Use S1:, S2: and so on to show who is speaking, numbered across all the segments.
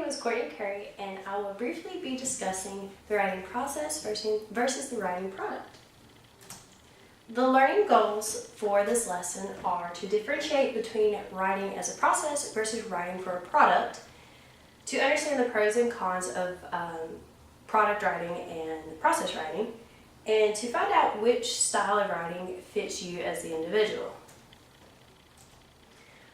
S1: name is Courtney Curry, and I will briefly be discussing the writing process versus the writing product. The learning goals for this lesson are to differentiate between writing as a process versus writing for a product, to understand the pros and cons of product writing and process writing, and to find out which style of writing fits you as the individual.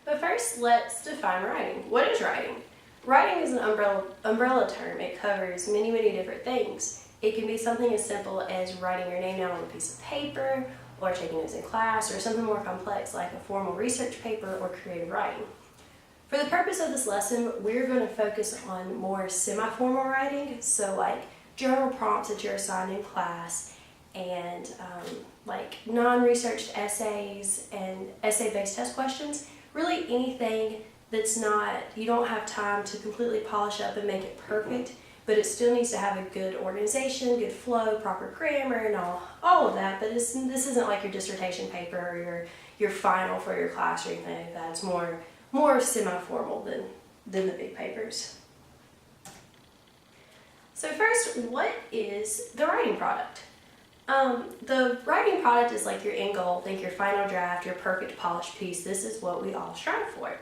S1: But first, let's define writing. What is writing? Writing is an umbrella term. It covers many different things. It can be something as simple as writing your name down on a piece of paper, or taking notes in class, or something more complex like a formal research paper or creative writing. For the purpose of this lesson, we're going to focus on more semi-formal writing, so like journal prompts that you're assigned in class, and like non-researched essays and essay-based test questions. Really anything that's not, you don't have time to completely polish up and make it perfect, but it still needs to have a good organization, good flow, proper grammar, and all of that. But this isn't like your dissertation paper or your final for your class or anything like that. It's more semi-formal than the big papers. So first, what is the writing product? The writing product is like your end goal, think your final draft, your perfect polished piece. This is what we all strive for.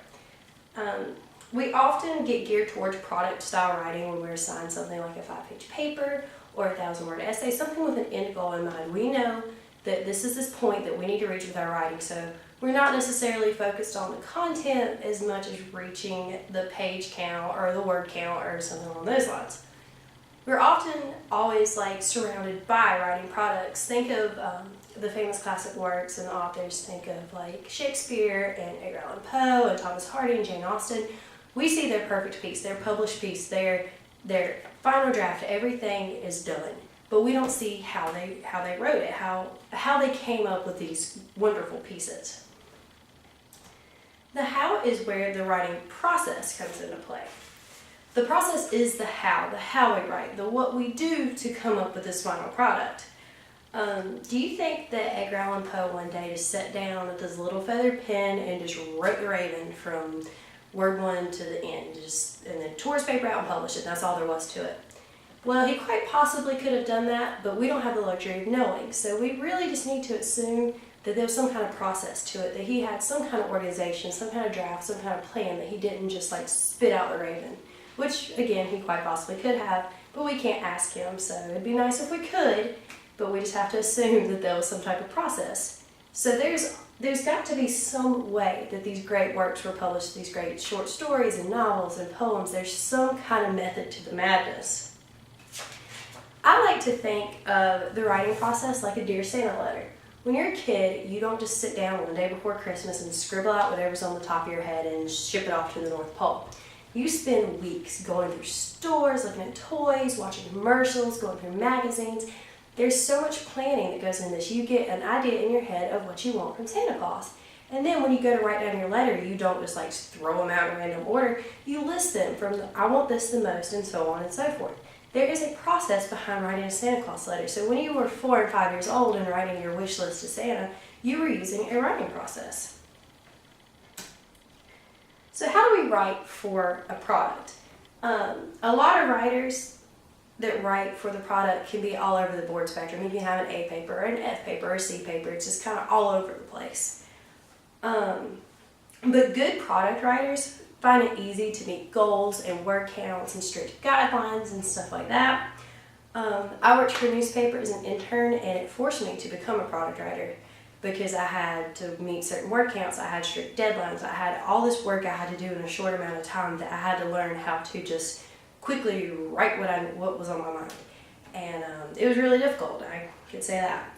S1: We often get geared towards product style writing when we're assigned something like a 5-page paper or a 1,000-word essay, something with an end goal in mind. We know that this is this point that we need to reach with our writing, so we're not necessarily focused on the content as much as reaching the page count or the word count or something along those lines. We're often always surrounded by writing products. Think of the famous classic works and the authors. Think of like Shakespeare and Edgar Allan Poe and Thomas Hardy and Jane Austen. We see their perfect piece, their published piece, their final draft. Everything is done, but we don't see how they wrote it, how they came up with these wonderful pieces. The how is where the writing process comes into play. The process is the how we write, the what we do to come up with this final product. Do you think that Edgar Allan Poe one day just sat down with his little feathered pen and just wrote The Raven from word 1 to the end, and then tore his paper out and published it? That's all there was to it. Well, he quite possibly could have done that, but we don't have the luxury of knowing. So we really just need to assume that there was some kind of process to it, that he had some kind of organization, some kind of draft, some kind of plan, that he didn't just spit out The Raven. Which, again, he quite possibly could have, but we can't ask him, so it'd be nice if we could, but we just have to assume that there was some type of process. So there's got to be some way that these great works were published, these great short stories and novels and poems. There's some kind of method to the madness. I like to think of the writing process like a Dear Santa letter. When you're a kid, you don't just sit down one day before Christmas and scribble out whatever's on the top of your head and ship it off to the North Pole. You spend weeks going through stores, looking at toys, watching commercials, going through magazines. There's so much planning that goes in this. You get an idea in your head of what you want from Santa Claus. And then when you go to write down your letter, you don't just throw them out in random order. You list them from I want this the most, and so on and so forth. There is a process behind writing a Santa Claus letter. So when you were 4 and 5 years old and writing your wish list to Santa, you were using a writing process. So how do we write for a product? A lot of writers that write for the product can be all over the board spectrum. You can have an A paper, or an F paper, or a C paper. It's just kind of all over the place. But good product writers find it easy to meet goals and word counts and strict guidelines and stuff like that. I worked for a newspaper as an intern, and it forced me to become a product writer, because I had to meet certain word counts, I had strict deadlines, I had all this work I had to do in a short amount of time that I had to learn how to just quickly write what was on my mind. And it was really difficult, I could say that.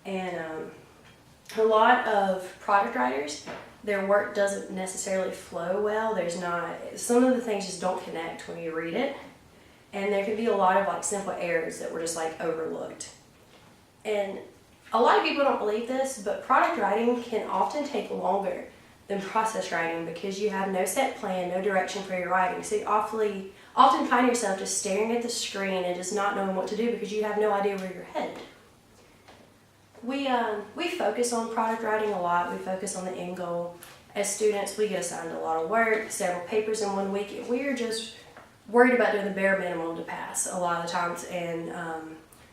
S1: And a lot of product writers, their work doesn't necessarily flow well. Some of the things just don't connect when you read it. And there can be a lot of simple errors that were just overlooked. And a lot of people don't believe this, but product writing can often take longer than process writing because you have no set plan, no direction for your writing. So you often find yourself just staring at the screen and just not knowing what to do because you have no idea where you're headed. We focus on product writing a lot. We focus on the end goal. As students, we get assigned a lot of work, several papers in 1 week, and we are just worried about doing the bare minimum to pass a lot of the times, and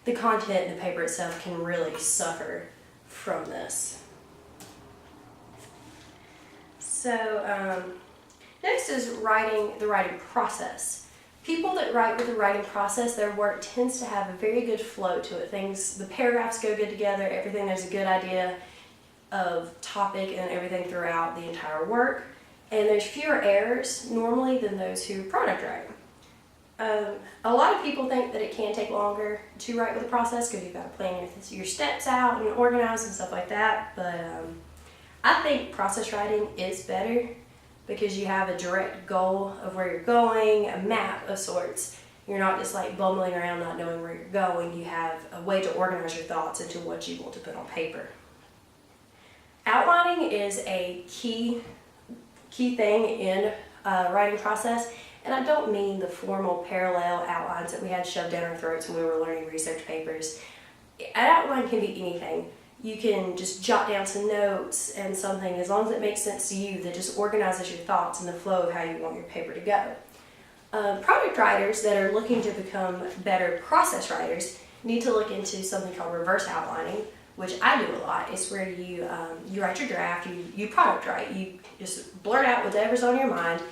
S1: the content in the paper itself can really suffer from this. So next is the writing process. People that write with the writing process, their work tends to have a very good flow to it. The paragraphs go good together, everything, there's a good idea of topic and everything throughout the entire work. And there's fewer errors normally than those who product write. A lot of people think that it can take longer to write with a process because you've got to plan your steps out and organize and stuff like that. But I think process writing is better because you have a direct goal of where you're going, a map of sorts. You're not just like bumbling around not knowing where you're going. You have a way to organize your thoughts into what you want to put on paper. Outlining is a key thing in writing process, and I don't mean the formal parallel outlines that we had shoved down our throats when we were learning research papers. An outline can be anything. You can just jot down some notes and something, as long as it makes sense to you, that just organizes your thoughts and the flow of how you want your paper to go. Product writers that are looking to become better process writers need to look into something called reverse outlining, which I do a lot. It's where you write your draft, you product write, you just blurt out whatever's on your mind,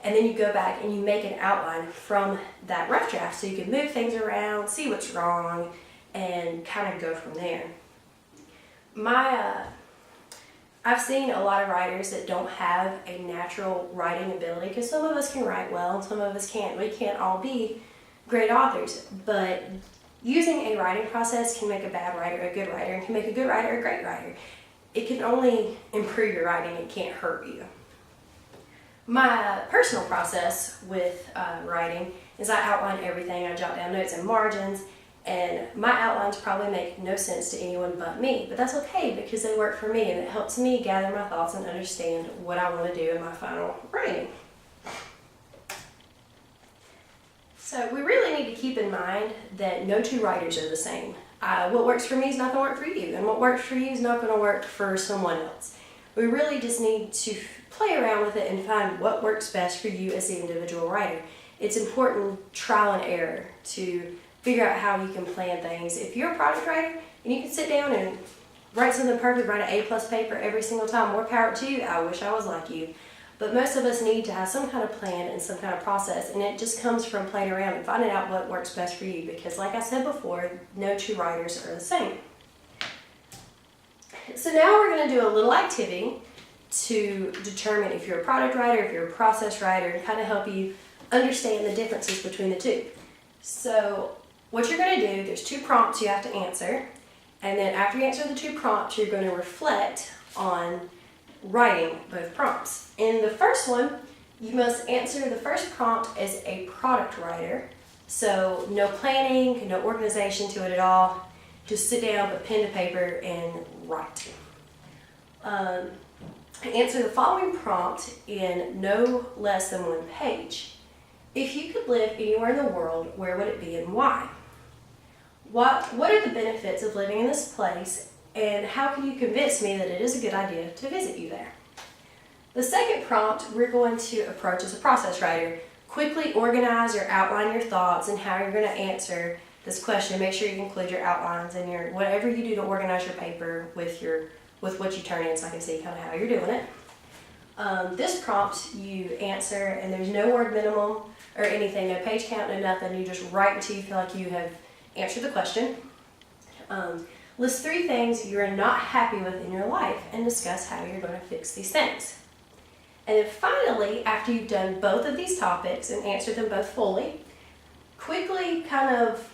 S1: and then you go back and you make an outline from that rough draft so you can move things around, see what's wrong, and kind of go from there. I've seen a lot of writers that don't have a natural writing ability, because some of us can write well and some of us can't. We can't all be great authors, but using a writing process can make a bad writer a good writer, and can make a good writer a great writer. It can only improve your writing, it can't hurt you. My personal process with writing is I outline everything. I jot down notes and margins, and my outlines probably make no sense to anyone but me, but that's okay because they work for me and it helps me gather my thoughts and understand what I want to do in my final writing. So we really need to keep in mind that no two writers are the same. What works for me is not going to work for you, and what works for you is not going to work for someone else. We really just need to play around with it and find what works best for you as the individual writer. It's important trial and error to figure out how you can plan things. If you're a product writer and you can sit down and write something perfect, write an A+ paper every single time, more power to you. I wish I was like you. But most of us need to have some kind of plan and some kind of process, and it just comes from playing around and finding out what works best for you, because like I said before, no two writers are the same. So now we're going to do a little activity to determine if you're a product writer, if you're a process writer, and kind of help you understand the differences between the two. So what you're going to do, there's 2 prompts you have to answer, and then after you answer the 2 prompts, you're going to reflect on writing both prompts. In the first one, you must answer the first prompt as a product writer. So no planning, no organization to it at all. Just sit down, put pen to paper, and write. Answer the following prompt in no less than 1 page. If you could live anywhere in the world, where would it be and why? What are the benefits of living in this place, and how can you convince me that it is a good idea to visit you there? The second prompt we're going to approach as a process writer. Quickly organize or outline your thoughts and how you're going to answer this question. Make sure you include your outlines and your whatever you do to organize your paper with what you turn in, so I can see kind of how you're doing it. This prompt you answer, and there's no word minimum or anything, no page count, no nothing. You just write until you feel like you have answered the question. List 3 things you're not happy with in your life and discuss how you're going to fix these things. And then finally, after you've done both of these topics and answered them both fully, quickly kind of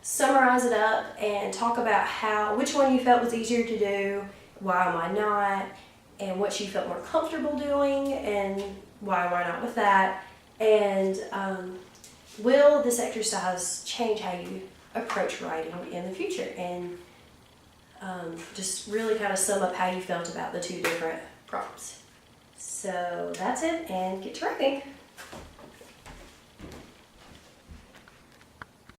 S1: summarize it up and talk about which one you felt was easier to do, why am I not, and what you felt more comfortable doing, and why not with that, and will this exercise change how you approach writing in the future, and just really kind of sum up how you felt about the 2 different prompts. So that's it, and get to writing.